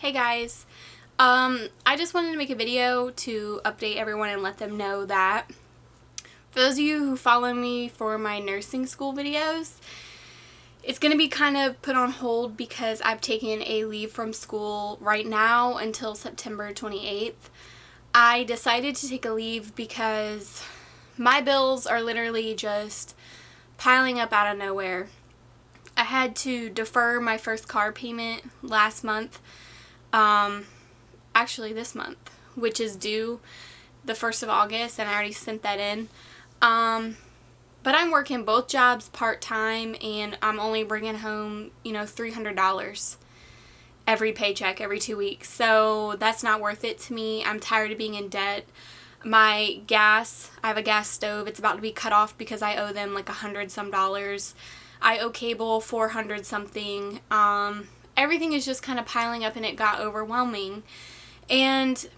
Hey guys, I just wanted to make a video to update everyone and let them know that for those of you who follow me for my nursing school videos, it's going to be kind of put on hold because I've taken a leave from school right now until September 28th. I decided to take a leave because my bills are literally just piling up out of nowhere. I had to defer my first car payment last month. Actually this month, which is due the 1st of August, and I already sent that in. But I'm working both jobs part-time, and I'm only bringing home, $300 every paycheck, every 2 weeks. So that's not worth it to me. I'm tired of being in debt. My gas, I have a gas stove. It's about to be cut off because I owe them like $100 some. I owe cable $400 something. Everything is just kind of piling up and it got overwhelming. And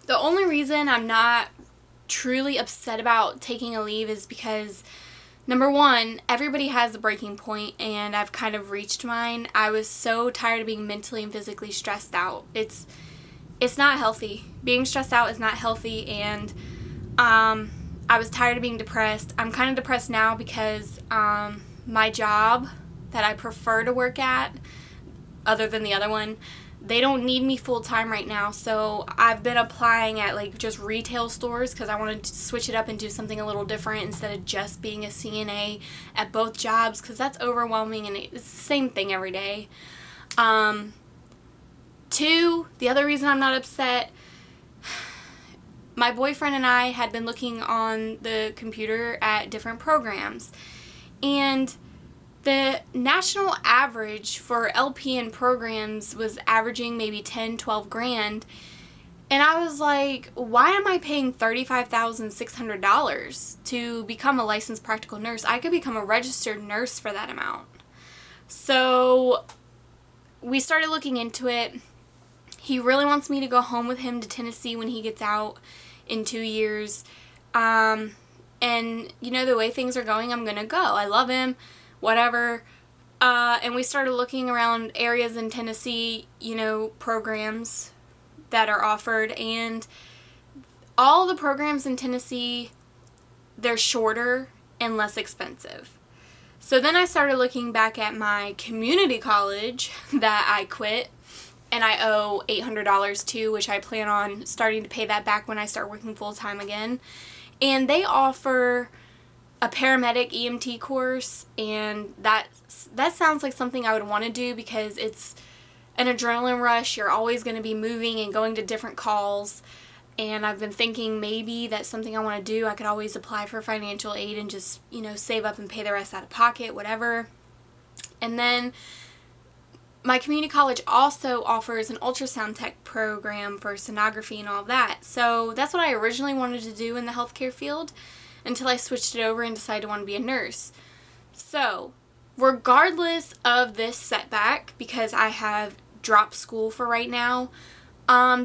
the only reason I'm not truly upset about taking a leave is because, number one, everybody has a breaking point and I've kind of reached mine. I was so tired of being mentally and physically stressed out. It's not healthy. Being stressed out is not healthy, and I was tired of being depressed. I'm kind of depressed now because my job that I prefer to work at, other than the other one, they don't need me full-time right now. So I've been applying at like just retail stores because I wanted to switch it up and do something a little different instead of just being a CNA at both jobs, because that's overwhelming and it's the same thing every day. Two, the other reason I'm not upset, my boyfriend and I had been looking on the computer at different programs, and the national average for LPN programs was averaging maybe 10, 12 grand. And I was like, why am I paying $35,600 to become a licensed practical nurse? I could become a registered nurse for that amount. So we started looking into it. He really wants me to go home with him to Tennessee when he gets out in 2 years. And the way things are going, I'm going to go. I love him. Whatever. And we started looking around areas in Tennessee, programs that are offered, and all the programs in Tennessee, they're shorter and less expensive. So then I started looking back at my community college that I quit, and I owe $800 to, which I plan on starting to pay that back when I start working full-time again. And they offer a paramedic EMT course, and that sounds like something I would want to do because it's an adrenaline rush. You're always going to be moving and going to different calls, and I've been thinking maybe that's something I want to do. I could always apply for financial aid and just, save up and pay the rest out of pocket, whatever. And then my community college also offers an ultrasound tech program for sonography and all that. So that's what I originally wanted to do in the healthcare field, until I switched it over and decided to want to be a nurse. So, regardless of this setback, because I have dropped school for right now,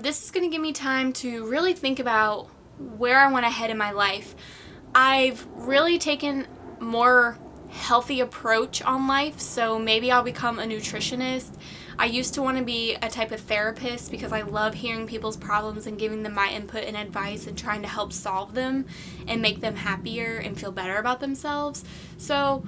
this is going to give me time to really think about where I want to head in my life. I've really taken more healthy approach on life, so maybe I'll become a nutritionist. I used to want to be a type of therapist because I love hearing people's problems and giving them my input and advice and trying to help solve them and make them happier and feel better about themselves. So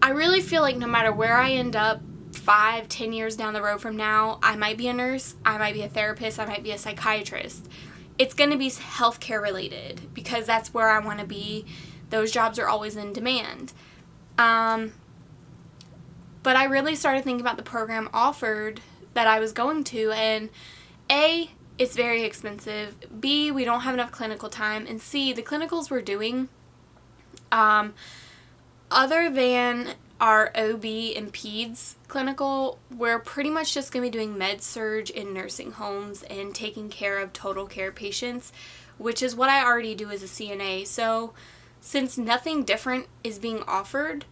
I really feel like no matter where I end up 5-10 years down the road from now, I might be a nurse, I might be a therapist, I might be a psychiatrist. It's going to be healthcare related because that's where I want to be. Those jobs are always in demand. But I really started thinking about the program offered that I was going to, and A, it's very expensive, B, we don't have enough clinical time, and C, the clinicals we're doing, other than our OB and peds clinical, we're pretty much just going to be doing med-surg in nursing homes and taking care of total care patients, which is what I already do as a CNA. So since nothing different is being offered,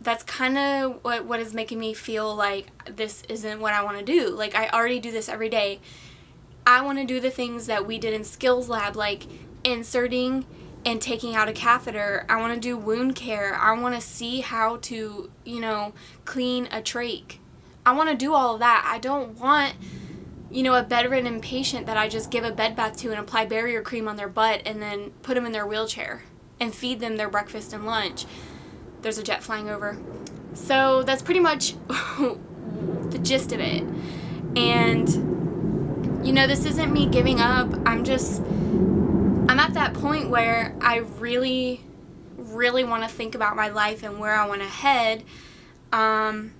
that's kind of what is making me feel like this isn't what I want to do. Like, I already do this every day. I want to do the things that we did in skills lab, like inserting and taking out a catheter. I want to do wound care. I want to see how to, clean a trach. I want to do all of that. I don't want, a bedridden patient that I just give a bed bath to and apply barrier cream on their butt and then put them in their wheelchair and feed them their breakfast and lunch. There's a jet flying over. So that's pretty much the gist of it. And, this isn't me giving up. I'm at that point where I really, really want to think about my life and where I want to head. I've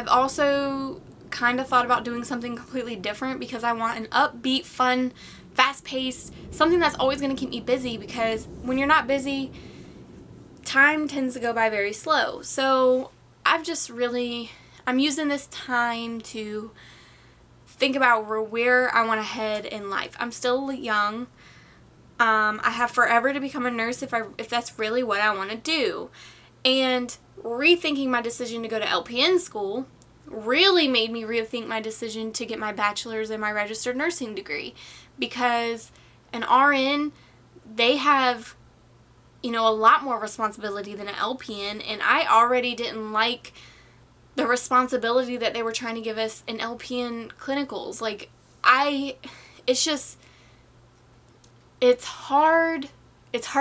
also kind of thought about doing something completely different because I want an upbeat, fun, fast-paced, something that's always going to keep me busy, because when you're not busy, time tends to go by very slow. So I'm using this time to think about where I want to head in life. I'm still young. I have forever to become a nurse if that's really what I want to do. And rethinking my decision to go to LPN school really made me rethink my decision to get my bachelor's and my registered nursing degree, because an RN, they have, a lot more responsibility than an LPN, and I already didn't like the responsibility that they were trying to give us in LPN clinicals. It's hard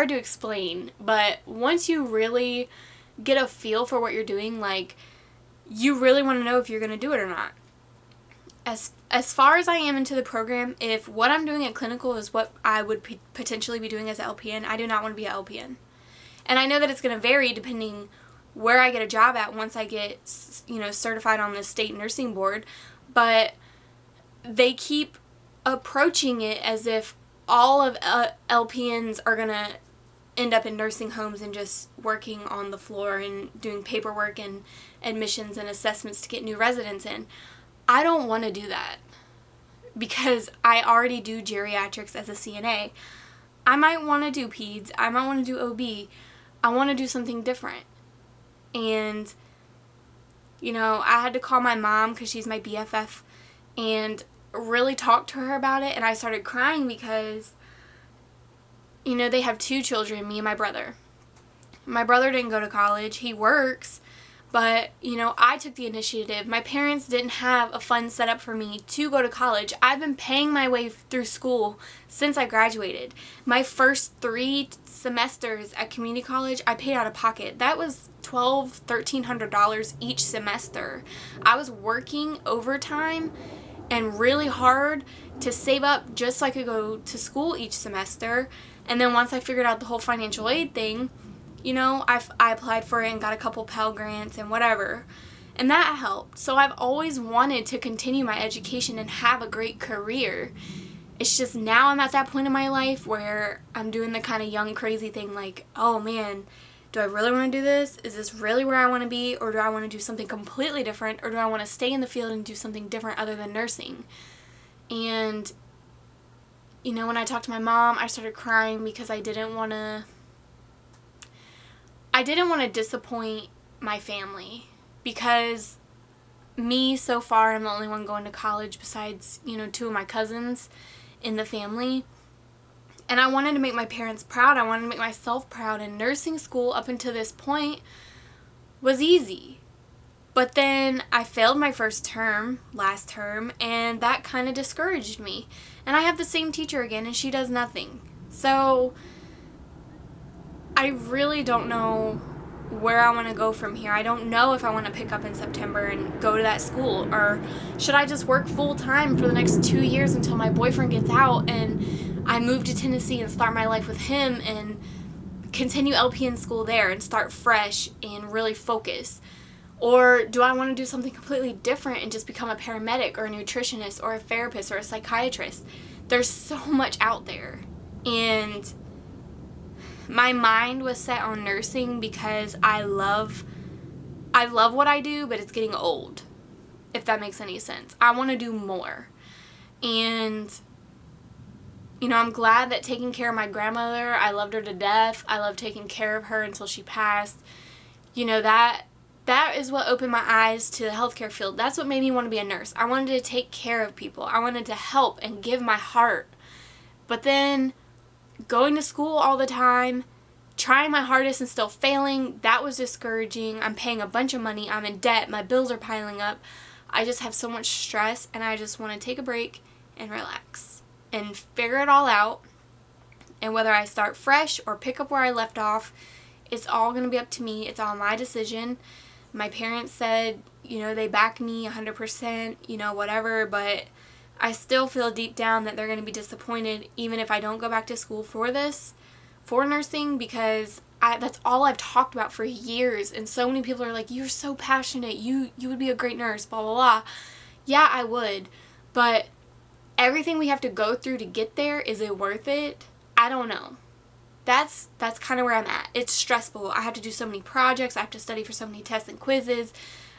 to explain, but once you really get a feel for what you're doing, you really want to know if you're going to do it or not. As far as I am into the program, if what I'm doing at clinical is what I would potentially be doing as an LPN, I do not want to be an LPN. And I know that it's going to vary depending where I get a job at once I get, certified on the state nursing board, but they keep approaching it as if all of LPNs are going to end up in nursing homes and just working on the floor and doing paperwork and admissions and assessments to get new residents in. I don't want to do that because I already do geriatrics as a CNA. I might want to do peds. I might want to do OB. I want to do something different. And, I had to call my mom because she's my BFF and really talk to her about it. And I started crying because, they have 2 children, me and my brother. My brother didn't go to college. He works. But, I took the initiative. My parents didn't have a fund set up for me to go to college. I've been paying my way through school since I graduated. My first 3 semesters at community college, I paid out of pocket. That was $1,300 each semester. I was working overtime and really hard to save up just so I could go to school each semester. And then once I figured out the whole financial aid thing, I applied for it and got a couple Pell Grants and whatever. And that helped. So I've always wanted to continue my education and have a great career. It's just now I'm at that point in my life where I'm doing the kind of young crazy thing oh man, do I really want to do this? Is this really where I want to be? Or do I want to do something completely different? Or do I want to stay in the field and do something different other than nursing? And, when I talked to my mom, I started crying because I didn't want to disappoint my family, because me, so far, I'm the only one going to college besides, 2 of my cousins in the family. And I wanted to make my parents proud. I wanted to make myself proud. And nursing school up until this point was easy. But then I failed my last term, and that kind of discouraged me. And I have the same teacher again, and she does nothing. So I really don't know where I want to go from here. I don't know if I want to pick up in September and go to that school, or should I just work full time for the next 2 years until my boyfriend gets out and I move to Tennessee and start my life with him and continue LPN school there and start fresh and really focus? Or do I want to do something completely different and just become a paramedic or a nutritionist or a therapist or a psychiatrist? There's so much out there. And my mind was set on nursing because I love what I do, but it's getting old, if that makes any sense. I want to do more. And, I'm glad that taking care of my grandmother, I loved her to death. I loved taking care of her until she passed. That is what opened my eyes to the healthcare field. That's what made me want to be a nurse. I wanted to take care of people. I wanted to help and give my heart. But then going to school all the time, trying my hardest and still failing, that was discouraging. I'm paying a bunch of money. I'm in debt. My bills are piling up. I just have so much stress, and I just want to take a break and relax and figure it all out. And whether I start fresh or pick up where I left off, it's all going to be up to me. It's all my decision. My parents said, they back me 100%, whatever, but I still feel deep down that they're going to be disappointed even if I don't go back to school for nursing, because that's all I've talked about for years, and so many people are like, you're so passionate, you would be a great nurse, blah, blah, blah. Yeah, I would, but everything we have to go through to get there, is it worth it? I don't know. That's kind of where I'm at. It's stressful. I have to do so many projects. I have to study for so many tests and quizzes.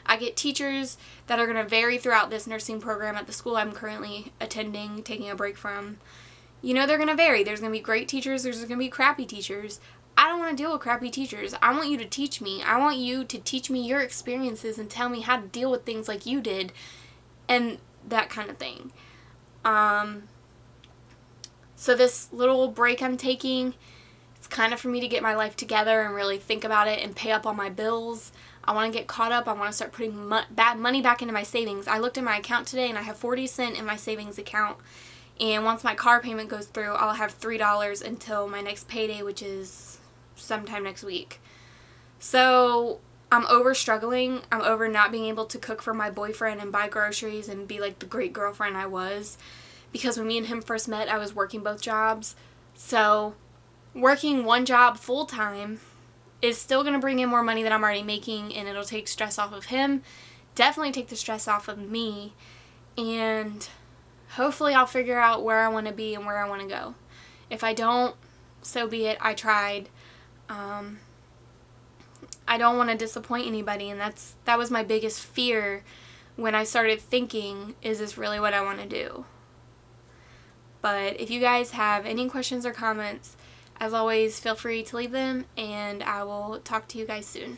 I get teachers that are going to vary throughout this nursing program at the school I'm currently attending, taking a break from. They're going to vary. There's going to be great teachers. There's going to be crappy teachers. I don't want to deal with crappy teachers. I want you to teach me. I want you to teach me your experiences and tell me how to deal with things like you did and that kind of thing. So this little break I'm taking, it's kind of for me to get my life together and really think about it and pay up all my bills. I want to get caught up. I want to start putting money back into my savings. I looked at my account today and I have 40 cents in my savings account. And once my car payment goes through, I'll have $3 until my next payday, which is sometime next week. So I'm over struggling. I'm over not being able to cook for my boyfriend and buy groceries and be like the great girlfriend I was. Because when me and him first met, I was working both jobs. So working one job full time is still going to bring in more money than I'm already making, and it'll take stress off of him. Definitely take the stress off of me. And hopefully I'll figure out where I want to be and where I want to go. If I don't, so be it. I tried. I don't want to disappoint anybody, and that was my biggest fear when I started thinking, is this really what I want to do? But if you guys have any questions or comments, as always, feel free to leave them, and I will talk to you guys soon.